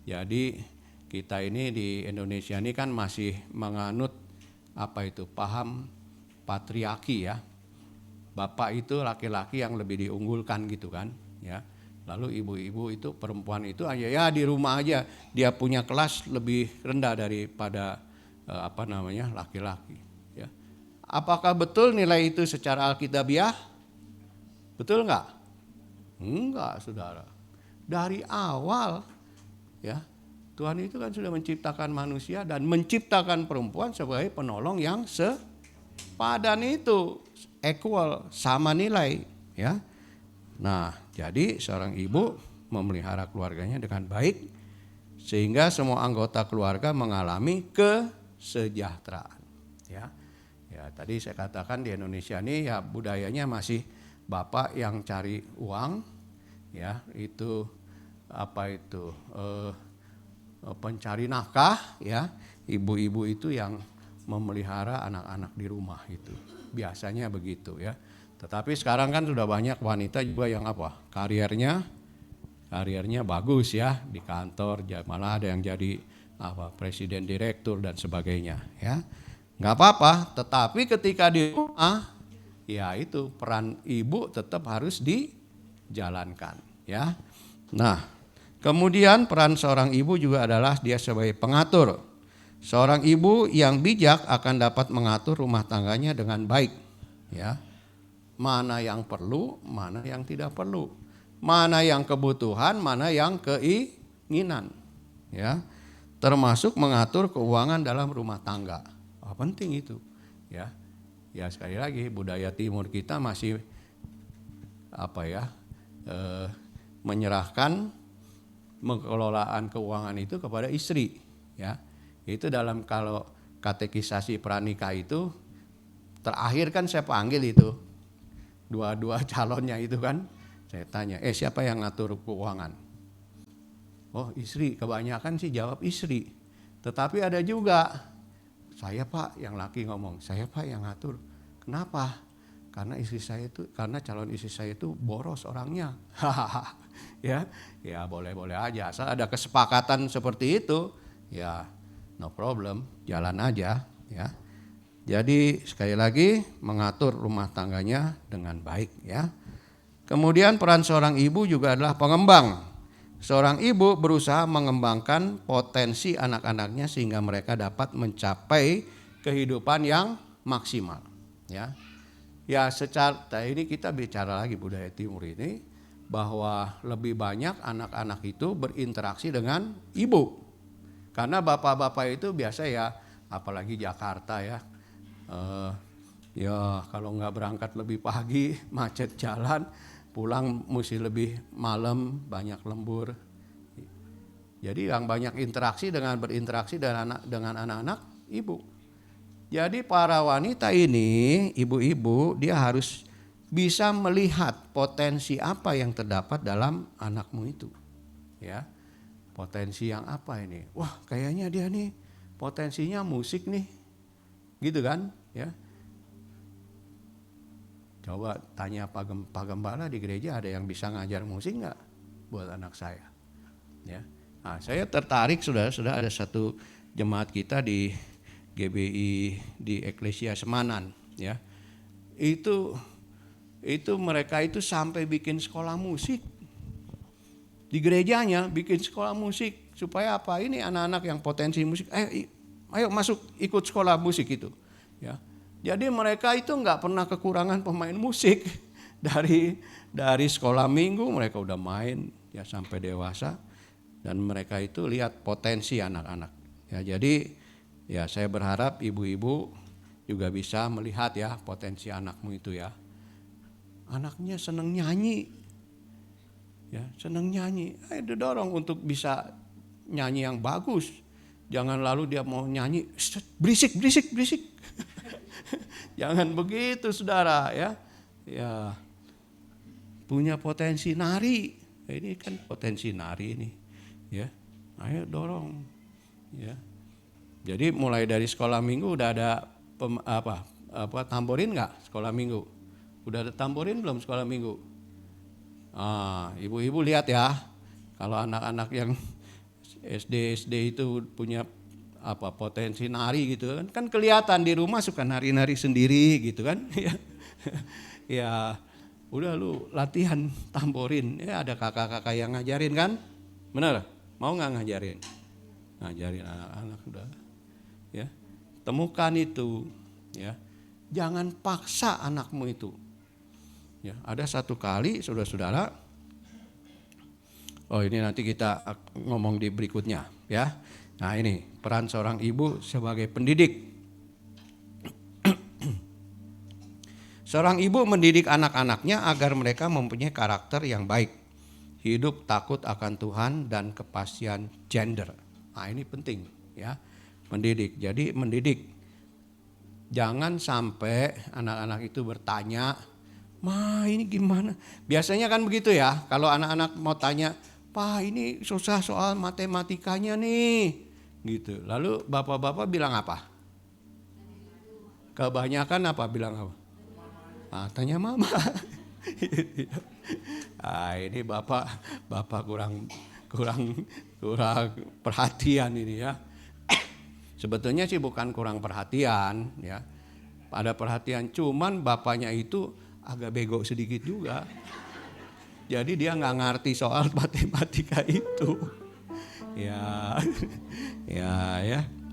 Jadi kita ini di Indonesia ini kan masih menganut paham patriarki ya. Bapak itu laki-laki yang lebih diunggulkan gitu kan, ya. Lalu ibu-ibu itu, perempuan itu ya di rumah aja, dia punya kelas lebih rendah daripada laki-laki, ya. Apakah betul nilai itu secara alkitabiah? Betul enggak? Enggak, saudara. Dari awal ya, Tuhan itu kan sudah menciptakan manusia dan menciptakan perempuan sebagai penolong yang sepadan itu, equal, sama nilai, ya. Nah, jadi seorang ibu memelihara keluarganya dengan baik sehingga semua anggota keluarga mengalami kesejahteraan, ya. Ya, tadi saya katakan di Indonesia ini ya budayanya masih bapak yang cari uang, ya, itu pencari nafkah, ya. Ibu-ibu itu yang memelihara anak-anak di rumah itu. Biasanya begitu ya. Tetapi sekarang kan sudah banyak wanita juga yang karirnya karirnya bagus ya di kantor, malah ada yang jadi presiden direktur dan sebagainya ya. Nggak apa-apa, tetapi ketika di rumah ya itu peran ibu tetap harus dijalankan ya. Nah, kemudian peran seorang ibu juga adalah dia sebagai pengatur. Seorang ibu yang bijak akan dapat mengatur rumah tangganya dengan baik ya. Mana yang perlu, mana yang tidak perlu. Mana yang kebutuhan, mana yang keinginan. Ya. Termasuk mengatur keuangan dalam rumah tangga. Penting itu. Ya. Ya sekali lagi budaya timur kita masih menyerahkan pengelolaan keuangan itu kepada istri ya. Itu dalam kalau katekisasi pranikah itu terakhir kan saya panggil itu dua calonnya itu kan, saya tanya siapa yang ngatur keuangan? Oh istri, kebanyakan sih jawab istri, tetapi ada juga saya Pak, yang laki ngomong saya Pak yang ngatur. Kenapa? Karena calon istri saya itu boros orangnya. ya boleh aja, asal ada kesepakatan seperti itu ya no problem, jalan aja ya. Jadi sekali lagi mengatur rumah tangganya dengan baik ya. Kemudian peran seorang ibu juga adalah pengembang. Seorang ibu berusaha mengembangkan potensi anak-anaknya sehingga mereka dapat mencapai kehidupan yang maksimal ya. Ya secara ini kita bicara lagi budaya timur ini bahwa lebih banyak anak-anak itu berinteraksi dengan ibu. Karena bapak-bapak itu biasa ya, apalagi Jakarta ya. Ya kalau nggak berangkat lebih pagi macet jalan, pulang mesti lebih malam, banyak lembur. Jadi yang banyak berinteraksi dengan anak-anak ibu. Jadi para wanita ini, ibu-ibu, dia harus bisa melihat potensi apa yang terdapat dalam anakmu itu. Ya. Potensi yang apa ini? Wah, kayaknya dia nih potensinya musik nih. Gitu kan? Ya. Coba tanya Pak Gembala di gereja, ada yang bisa ngajar musik nggak buat anak saya? Ya. Nah, saya tertarik sudah ada satu jemaat kita di GBI di Eklesia Semanan, ya. Itu mereka itu sampai bikin sekolah musik di gerejanya, bikin sekolah musik supaya apa? Ini anak-anak yang potensi musik, ayo masuk ikut sekolah musik itu, ya. Jadi mereka itu nggak pernah kekurangan pemain musik dari sekolah minggu mereka udah main ya sampai dewasa, dan mereka itu lihat potensi anak-anak. Ya jadi ya saya berharap ibu-ibu juga bisa melihat ya potensi anakmu itu ya. Anaknya seneng nyanyi, ya seneng nyanyi, ayo didorong untuk bisa nyanyi yang bagus. Jangan lalu dia mau nyanyi berisik. Jangan begitu saudara ya. Ya punya potensi nari, ini kan potensi nari ini, ya ayo dorong, ya. Jadi mulai dari sekolah minggu udah ada tamborin nggak sekolah minggu? Udah ada tamborin belum sekolah minggu? Ibu-ibu lihat ya, kalau anak-anak yang SD itu punya potensi nari gitu kan kelihatan di rumah suka nari-nari sendiri gitu kan. Ya udah lu latihan tamborin, ya ada kakak-kakak yang ngajarin kan, benar? Mau nggak ngajarin anak-anak udah, ya temukan itu, ya jangan paksa anakmu itu. Ya ada satu kali saudara-saudara, ini nanti kita ngomong di berikutnya ya. Nah ini peran seorang ibu sebagai pendidik. Seorang ibu mendidik anak-anaknya agar mereka mempunyai karakter yang baik, hidup takut akan Tuhan dan kepastian gender. Nah ini penting ya, mendidik. Jadi mendidik, jangan sampai anak-anak itu bertanya, "Ma ini gimana?" Biasanya kan begitu ya, kalau anak-anak mau tanya, "Pak ini susah soal matematikanya nih." Gitu. Lalu bapak-bapak bilang apa? Kebanyakan apa bilang apa? Tanya mama. Ini bapak kurang perhatian ini ya. Sebetulnya sih bukan kurang perhatian ya. Ada perhatian, cuman bapaknya itu agak bego sedikit juga. Jadi dia nggak ngerti soal matematika itu. Ya.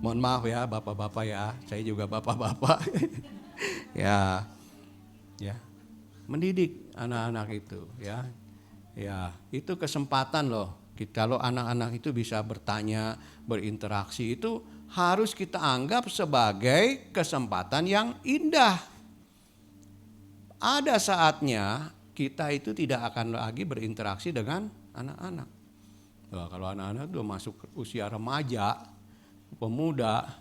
Mohon maaf ya bapak-bapak ya. Saya juga bapak-bapak. Ya. Mendidik anak-anak itu ya. Ya, itu kesempatan loh. Kalau anak-anak itu bisa bertanya, berinteraksi, itu harus kita anggap sebagai kesempatan yang indah. Ada saatnya kita itu tidak akan lagi berinteraksi dengan anak-anak. Wah, kalau anak-anak udah masuk usia remaja, pemuda,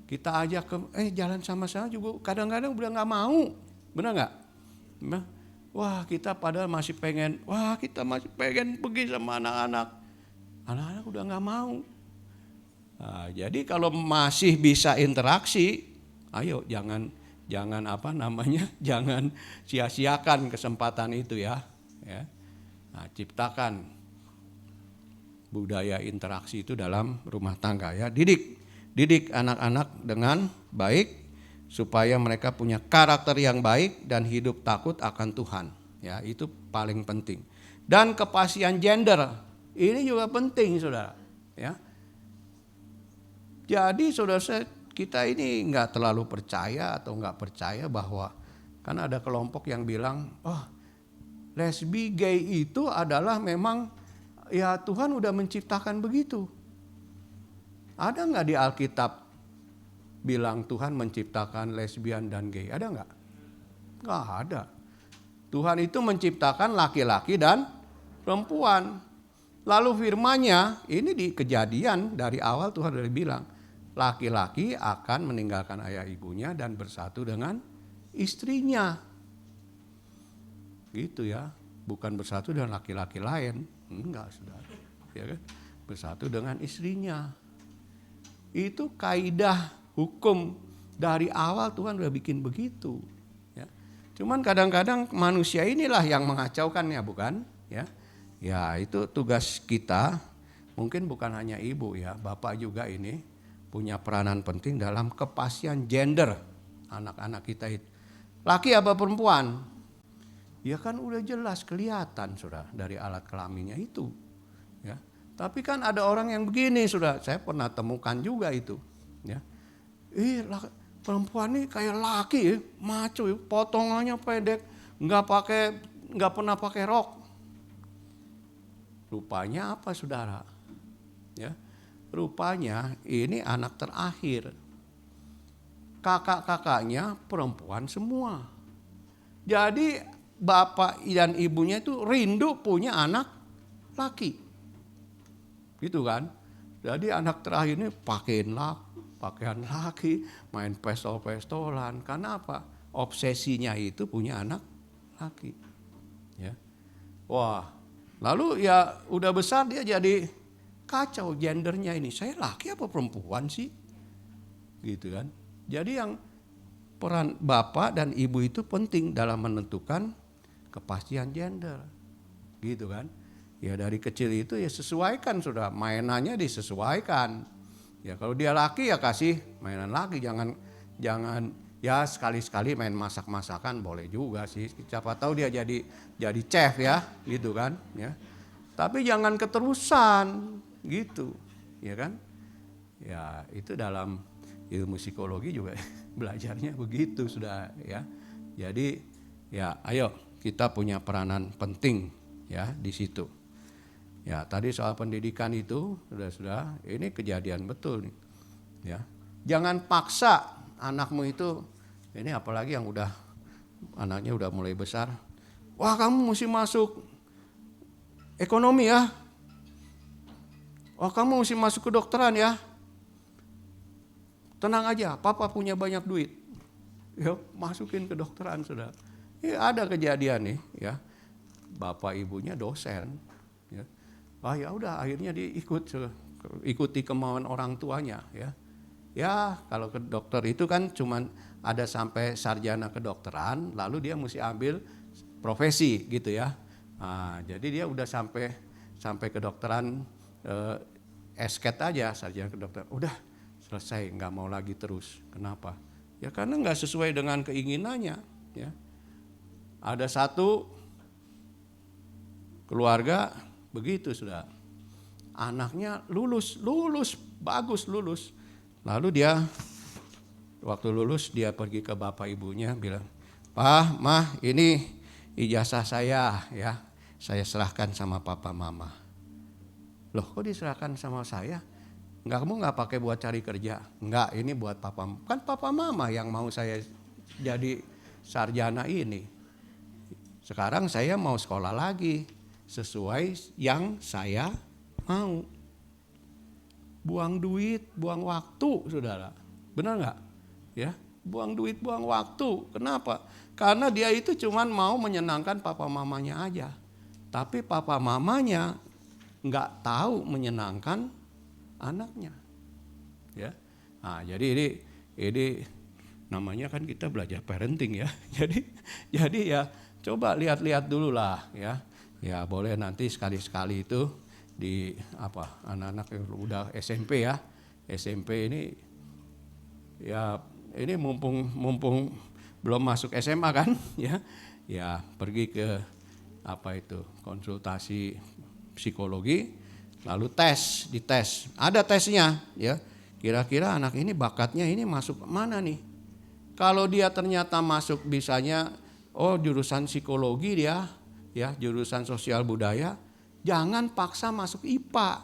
kita ajak ke jalan sama-sama juga kadang-kadang udah nggak mau, benar nggak? Wah, kita padahal masih pengen pergi sama anak-anak. Anak-anak udah nggak mau. Nah, jadi kalau masih bisa interaksi, ayo jangan jangan sia-siakan kesempatan itu ya. Nah, ciptakan budaya interaksi itu dalam rumah tangga ya. Didik anak-anak dengan baik supaya mereka punya karakter yang baik dan hidup takut akan Tuhan. Ya, itu paling penting. Dan kepastian gender ini juga penting, Saudara, ya. Jadi Saudara, kita ini nggak terlalu percaya atau nggak percaya bahwa kan ada kelompok yang bilang, lesbi, gay itu adalah memang ya Tuhan udah menciptakan begitu. Ada nggak di Alkitab bilang Tuhan menciptakan lesbian dan gay? Ada nggak? Nggak ada. Tuhan itu menciptakan laki-laki dan perempuan. Lalu firman-Nya ini di Kejadian dari awal Tuhan sudah bilang, laki-laki akan meninggalkan ayah ibunya dan bersatu dengan istrinya. Gitu ya, bukan bersatu dengan laki-laki lain. Enggak, Saudara. Ya kan? Bersatu dengan istrinya. Itu kaidah hukum dari awal Tuhan udah bikin begitu. Ya. Cuman kadang-kadang manusia inilah yang mengacaukannya, bukan? Ya itu tugas kita. Mungkin bukan hanya ibu ya, bapak juga ini punya peranan penting dalam kepastian gender anak-anak kita itu. Laki apa perempuan? Ya kan udah jelas kelihatan sudah dari alat kelaminnya itu. Ya. Tapi kan ada orang yang begini sudah, saya pernah temukan juga itu. Ya. Perempuan ini kayak laki ya, maco ya, potongannya pendek, nggak pernah pakai rok. Rupanya apa Saudara? Ya, rupanya ini anak terakhir. Kakak-kakaknya perempuan semua. Jadi bapak dan ibunya itu rindu punya anak laki. Gitu kan? Jadi anak terakhir ini pakaian laki, main pistol-pistolan. Karena apa? Obsesinya itu punya anak laki. Ya. Wah, lalu ya udah besar dia jadi kacau gendernya ini. Saya laki apa perempuan sih? Gitu kan. Jadi yang peran bapak dan ibu itu penting dalam menentukan kepastian gender. Gitu kan. Ya dari kecil itu ya sesuaikan sudah, mainannya disesuaikan. Ya kalau dia laki ya kasih mainan laki, jangan ya sekali-sekali main masak-masakan boleh juga sih. Siapa tahu dia jadi chef ya, gitu kan, ya. Tapi jangan keterusan gitu, ya kan? Ya, itu dalam ilmu psikologi juga belajarnya begitu sudah ya. Jadi ya ayo kita punya peranan penting ya di situ. Ya, tadi soal pendidikan itu sudah ini kejadian betul nih. Ya. Jangan paksa anakmu itu, ini apalagi yang anaknya udah mulai besar. Wah, kamu mesti masuk ekonomi ya. Wah, kamu mesti masuk kedokteran ya. Tenang aja, papa punya banyak duit. Ya, masukin kedokteran sudah. Ya, ada kejadian nih ya. Bapak ibunya dosen. Ya. Ya udah akhirnya dia ikuti kemauan orang tuanya ya. Ya kalau ke dokter itu kan cuman ada sampai sarjana kedokteran, lalu dia mesti ambil profesi gitu ya. Nah, jadi dia udah sampai kedokteran esket aja, sarjana kedokteran. Udah selesai, nggak mau lagi terus. Kenapa? Ya karena nggak sesuai dengan keinginannya. Ya. Ada satu keluarga begitu sudah. Anaknya lulus, bagus lulus. Lalu dia waktu lulus dia pergi ke bapak ibunya bilang, "Pak, Mah, ini ijazah saya ya. Saya serahkan sama papa mama." "Loh, kok diserahkan sama saya? Kamu nggak pakai buat cari kerja?" "Enggak, ini buat papa. Kan papa mama yang mau saya jadi sarjana ini. Sekarang saya mau sekolah lagi sesuai yang saya mau." Buang duit, buang waktu, saudara. Benar nggak? Ya, buang duit, buang waktu. Kenapa? Karena dia itu cuman mau menyenangkan papa mamanya aja. Tapi papa mamanya nggak tahu menyenangkan anaknya. Ya, nah, jadi ini namanya kan kita belajar parenting ya. Jadi ya coba lihat-lihat dulu lah ya. Ya boleh nanti sekali-sekali itu di anak-anak yang udah SMP ya. SMP ini ya ini mumpung belum masuk SMA kan ya. Ya pergi ke konsultasi psikologi, lalu dites. Ada tesnya ya. Kira-kira anak ini bakatnya ini masuk mana nih? Kalau dia ternyata masuk bisanya jurusan psikologi dia ya, jurusan sosial budaya, jangan paksa masuk IPA.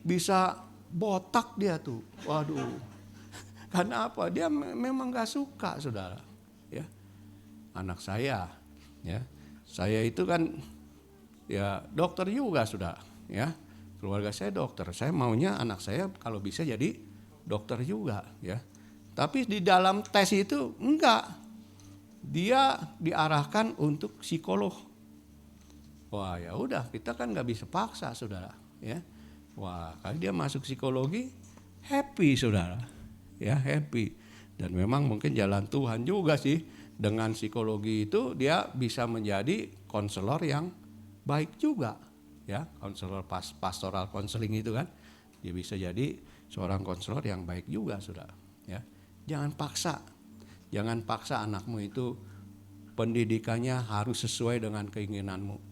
Bisa botak dia tuh. Waduh. Karena apa? Dia memang gak suka, saudara. Ya. Anak saya, ya. Saya itu kan ya dokter juga sudah, ya. Keluarga saya dokter. Saya maunya anak saya kalau bisa jadi dokter juga, ya. Tapi di dalam tes itu enggak. Dia diarahkan untuk psikolog. Wah ya udah, kita kan nggak bisa paksa, saudara. Ya, wah kalau dia masuk psikologi, happy saudara, ya happy. Dan memang mungkin jalan Tuhan juga sih, dengan psikologi itu dia bisa menjadi konselor yang baik juga, ya konselor pastoral konseling itu kan, dia bisa jadi seorang konselor yang baik juga, saudara. Ya, jangan paksa anakmu itu pendidikannya harus sesuai dengan keinginanmu.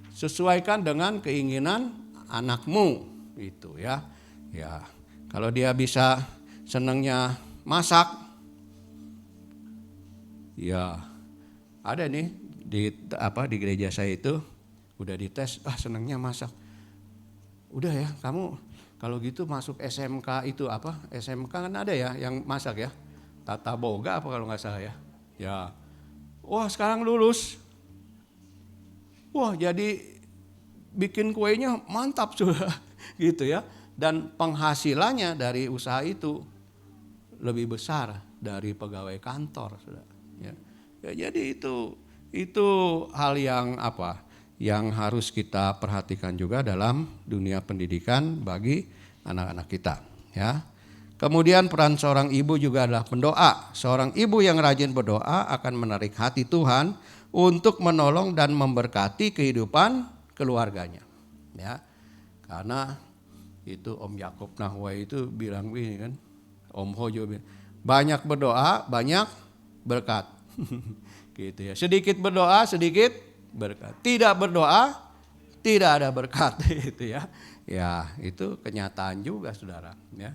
Sesuaikan dengan keinginan anakmu itu ya. Ya, kalau dia bisa senangnya masak, ya ada nih di gereja saya itu udah dites, senangnya masak. Udah ya, kamu kalau gitu masuk SMK itu SMK kan ada ya yang masak ya. Tata Boga kalau nggak salah ya. Ya, wah sekarang lulus. Wah jadi bikin kuenya mantap sudah gitu ya. Dan penghasilannya dari usaha itu lebih besar dari pegawai kantor sudah. Ya, jadi itu hal yang yang harus kita perhatikan juga dalam dunia pendidikan bagi anak-anak kita. Ya. Kemudian peran seorang ibu juga adalah pendoa. Seorang ibu yang rajin berdoa akan menarik hati Tuhan untuk menolong dan memberkati kehidupan keluarganya. Ya, karena itu Om Yakub Nahwai itu bilang begini kan, Om Hojo bilang, banyak berdoa, banyak berkat. Gitu ya. Sedikit berdoa, sedikit berkat. Tidak berdoa, tidak ada berkat. Gitu ya. Ya, itu kenyataan juga, saudara. Ya.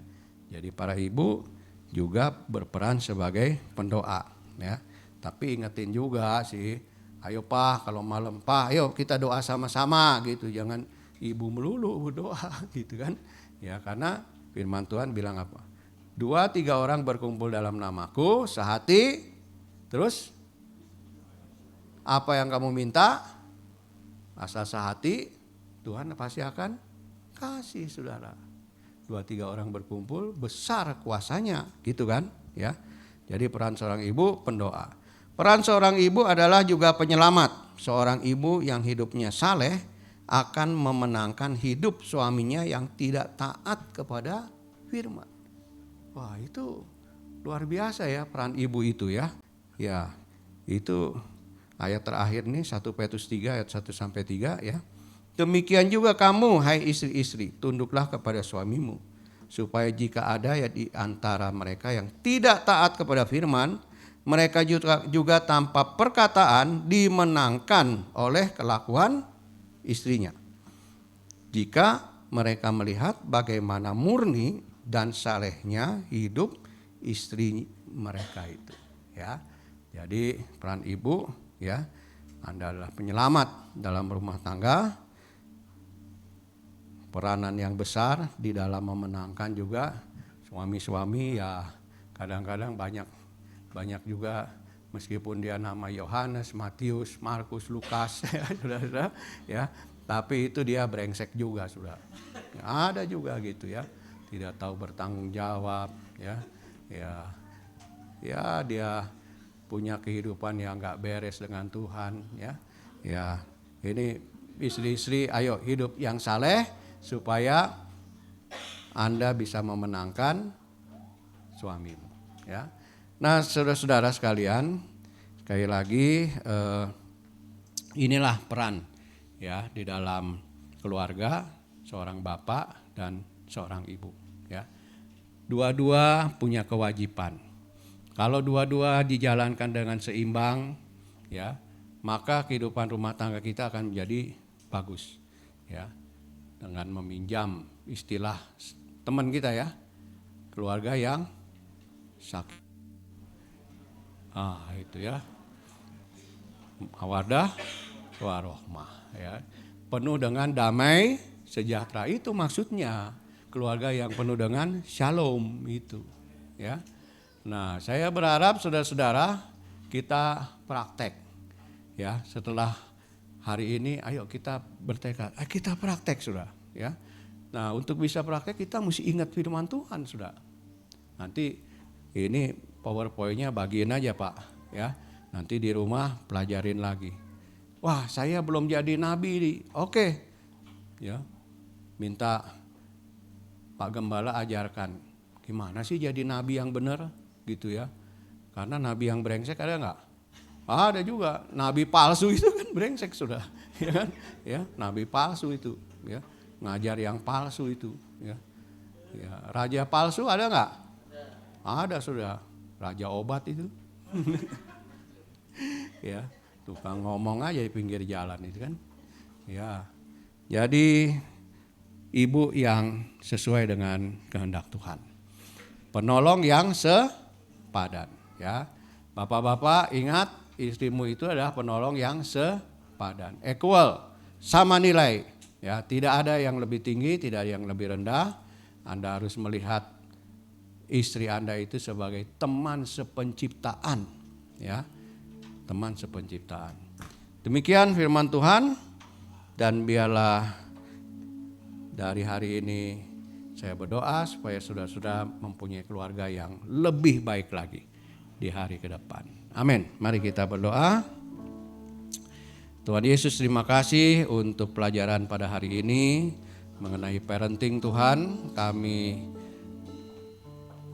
Jadi para ibu juga berperan sebagai pendoa. Ya. Tapi ingetin juga sih, ayo Pak kalau malam Pak, ayo kita doa sama-sama gitu. Jangan ibu melulu berdoa gitu kan. Ya karena firman Tuhan bilang apa? 2-3 orang berkumpul dalam namaku, sehati, terus apa yang kamu minta, asal sehati, Tuhan pasti akan kasih, saudara. 2-3 orang berkumpul, besar kuasanya gitu kan. Ya. Jadi peran seorang ibu pendoa. Peran seorang ibu adalah juga penyelamat. Seorang ibu yang hidupnya saleh akan memenangkan hidup suaminya yang tidak taat kepada firman. Wah, itu luar biasa ya peran ibu itu ya. Ya, itu ayat terakhir nih 1 Petrus 3 ayat 1-3 ya. Demikian juga kamu hai istri-istri, tunduklah kepada suamimu, supaya jika ada ya di antara mereka yang tidak taat kepada firman, mereka juga tanpa perkataan dimenangkan oleh kelakuan istrinya. Jika mereka melihat bagaimana murni dan salehnya hidup istri mereka itu, ya. Jadi peran ibu, ya, Anda adalah penyelamat dalam rumah tangga. Peranan yang besar di dalam memenangkan juga suami-suami, ya kadang-kadang banyak juga, meskipun dia nama Yohanes, Matius, Markus, Lukas ya saudara, ya, tapi itu dia brengsek juga sudah. Ada juga gitu ya, tidak tahu bertanggung jawab, ya dia punya kehidupan yang nggak beres dengan Tuhan, ya ini istri-istri, ayo hidup yang saleh supaya Anda bisa memenangkan suamimu, ya. Nah, saudara-saudara sekalian, sekali lagi inilah peran, ya, di dalam keluarga seorang bapak dan seorang ibu, ya. Dua-dua punya kewajiban. Kalau dua-dua dijalankan dengan seimbang, ya, maka kehidupan rumah tangga kita akan menjadi bagus, ya. Dengan meminjam istilah teman kita, ya, keluarga yang sakit. Itu ya. Mawaddah warohmah, ya. Penuh dengan damai sejahtera, itu maksudnya. Keluarga yang penuh dengan shalom itu, ya. Nah, saya berharap saudara-saudara kita praktek, ya. Setelah hari ini, ayo kita bertekad, kita praktek sudah, ya. Nah, untuk bisa praktek kita mesti ingat firman Tuhan sudah. Nanti ini PowerPoint-nya bagiin aja Pak, ya. Nanti di rumah pelajarin lagi. Wah, saya belum jadi nabi, oke, ya. Minta Pak Gembala ajarkan gimana sih jadi nabi yang benar, gitu ya. Karena nabi yang brengsek ada nggak? Ada juga, nabi palsu itu kan brengsek sudah, ya kan? Ya, nabi palsu itu, ya, ngajar yang palsu itu, ya. Ya, raja palsu ada nggak? Ada sudah, raja obat itu, ya, tukang ngomong aja di pinggir jalan itu kan, ya. Jadi ibu yang sesuai dengan kehendak Tuhan, penolong yang sepadan, ya. Bapak-bapak ingat, istrimu itu adalah penolong yang sepadan, equal, sama nilai, ya. Tidak ada yang lebih tinggi, tidak ada yang lebih rendah. Anda harus melihat istri Anda itu sebagai teman sepenciptaan, ya, teman sepenciptaan. Demikian firman Tuhan, dan biarlah dari hari ini saya berdoa supaya saudara-saudara mempunyai keluarga yang lebih baik lagi di hari ke depan. Amin. Mari kita berdoa. Tuhan Yesus, terima kasih untuk pelajaran pada hari ini mengenai parenting Tuhan. Kami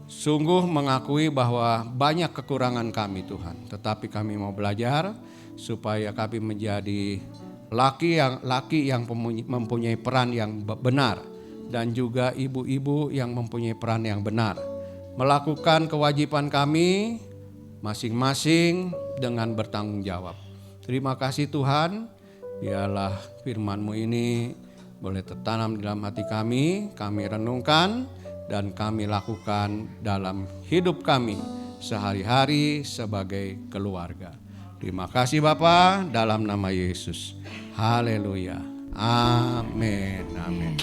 sungguh mengakui bahwa banyak kekurangan kami Tuhan, tetapi kami mau belajar supaya kami menjadi laki yang mempunyai peran yang benar, dan juga ibu-ibu yang mempunyai peran yang benar, melakukan kewajiban kami masing-masing dengan bertanggung jawab. Terima kasih Tuhan, biarlah firman-Mu ini boleh tertanam dalam hati kami renungkan dan kami lakukan dalam hidup kami sehari-hari sebagai keluarga. Terima kasih Bapa, dalam nama Yesus. Haleluya. Amin. Amin.